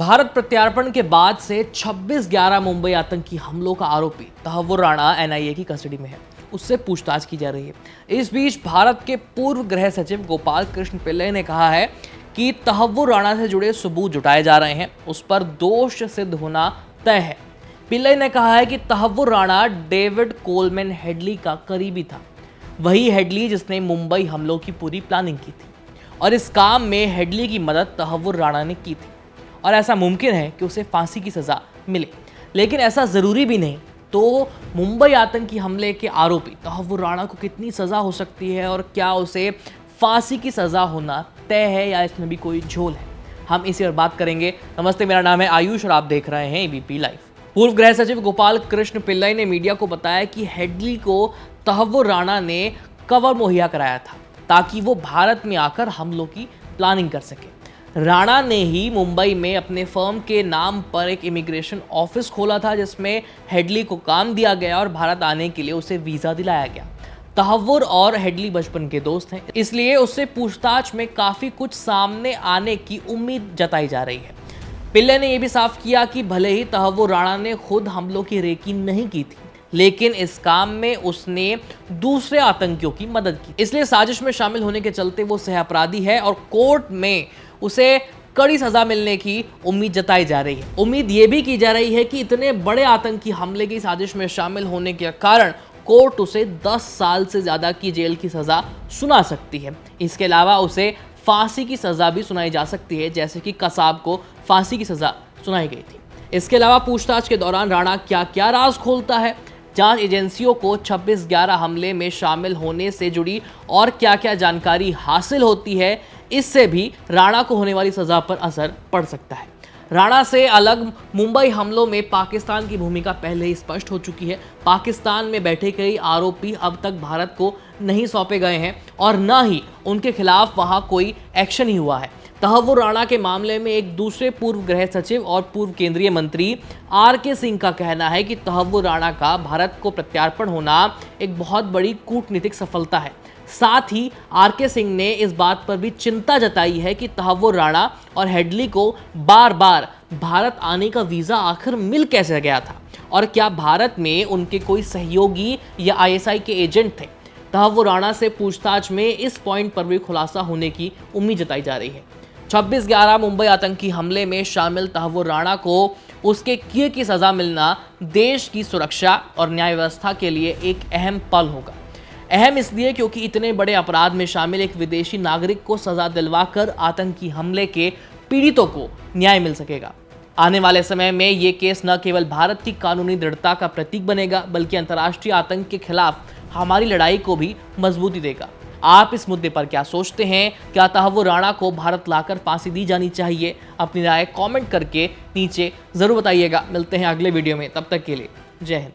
भारत प्रत्यार्पण के बाद से 26/11 मुंबई आतंकी हमलों का आरोपी तहव्वुर राणा एनआईए की कस्टडी में है। उससे पूछताछ की जा रही है। इस बीच भारत के पूर्व गृह सचिव गोपाल कृष्ण पिल्लई ने कहा है कि तहव्वुर राणा से जुड़े सबूत जुटाए जा रहे हैं, उस पर दोष सिद्ध होना तय है। पिल्लई ने कहा है कि Tahawwur Rana David Coleman Headley का करीबी था, वही हेडली जिसने मुंबई हमलों की पूरी प्लानिंग की थी और इस काम में हेडली की मदद तहव्वुर राणा ने की थी और ऐसा मुमकिन है कि उसे फांसी की सज़ा मिले, लेकिन ऐसा ज़रूरी भी नहीं। तो मुंबई आतंकी हमले के आरोपी तहव्वुर राणा को कितनी सज़ा हो सकती है और क्या उसे फांसी की सज़ा होना तय है या इसमें भी कोई झोल है, हम इसी पर बात करेंगे। नमस्ते, मेरा नाम है आयुष और आप देख रहे हैं एबीपी लाइव। पूर्व गृह सचिव गोपाल कृष्ण पिल्लई ने मीडिया को बताया कि हेडली को तहव्वुर राणा ने कवर मुहैया कराया था ताकि वो भारत में आकर हमलों की प्लानिंग कर सके। राणा ने ही मुंबई में अपने फर्म के नाम पर एक इमिग्रेशन ऑफिस खोला था जिसमें हेडली को काम दिया गया और भारत आने के लिए उसे वीज़ा दिलाया गया। तहव्वुर और हेडली बचपन के दोस्त हैं, इसलिए उससे पूछताछ में काफ़ी कुछ सामने आने की उम्मीद जताई जा रही है। पिल्लई ने यह भी साफ किया कि भले ही तहव्वुर राणा ने खुद हमलों की रेकी नहीं की थी, लेकिन इस काम में उसने दूसरे आतंकियों की मदद की, इसलिए साजिश में शामिल होने के चलते वो सह अपराधी है और कोर्ट में उसे कड़ी सजा मिलने की उम्मीद जताई जा रही है। उम्मीद ये भी की जा रही है कि इतने बड़े आतंकी हमले की साजिश में शामिल होने के कारण कोर्ट उसे 10 साल से ज़्यादा की जेल की सज़ा सुना सकती है। इसके अलावा उसे फांसी की सज़ा भी सुनाई जा सकती है, जैसे कि कसाब को फांसी की सज़ा सुनाई गई थी। इसके अलावा पूछताछ के दौरान राणा क्या क्या राज खोलता है, जांच एजेंसियों को 26/11 हमले में शामिल होने से जुड़ी और क्या क्या जानकारी हासिल होती है, इससे भी राणा को होने वाली सज़ा पर असर पड़ सकता है। राणा से अलग मुंबई हमलों में पाकिस्तान की भूमिका पहले ही स्पष्ट हो चुकी है। पाकिस्तान में बैठे कई आरोपी अब तक भारत को नहीं सौंपे गए हैं और न ही उनके खिलाफ वहां कोई एक्शन ही हुआ है। तहव्वुर राणा के मामले में एक दूसरे पूर्व गृह सचिव और पूर्व केंद्रीय मंत्री आर.के. सिंह का कहना है कि तहव्वुर राणा का भारत को प्रत्यार्पण होना एक बहुत बड़ी कूटनीतिक सफलता है। साथ ही आर.के. सिंह ने इस बात पर भी चिंता जताई है कि तहव्वुर राणा और हेडली को बार बार भारत आने का वीज़ा आखिर मिल कैसे गया था और क्या भारत में उनके कोई सहयोगी या आईएसआई के एजेंट थे। तहव्वुर राणा से पूछताछ में इस पॉइंट पर भी खुलासा होने की उम्मीद जताई जा रही है। 26/11 मुंबई आतंकी हमले में शामिल तहव्वुर राणा को उसके किए की सज़ा मिलना देश की सुरक्षा और न्याय व्यवस्था के लिए एक अहम पल होगा। अहम इसलिए क्योंकि इतने बड़े अपराध में शामिल एक विदेशी नागरिक को सज़ा दिलवाकर आतंकी हमले के पीड़ितों को न्याय मिल सकेगा। आने वाले समय में ये केस न केवल भारत की कानूनी दृढ़ता का प्रतीक बनेगा, बल्कि अंतर्राष्ट्रीय आतंक के खिलाफ हमारी लड़ाई को भी मजबूती देगा। आप इस मुद्दे पर क्या सोचते हैं? क्या तहव्वुर राणा को भारत लाकर फांसी दी जानी चाहिए? अपनी राय कमेंट करके नीचे ज़रूर बताइएगा। मिलते हैं अगले वीडियो में, तब तक के लिए जय हिंद।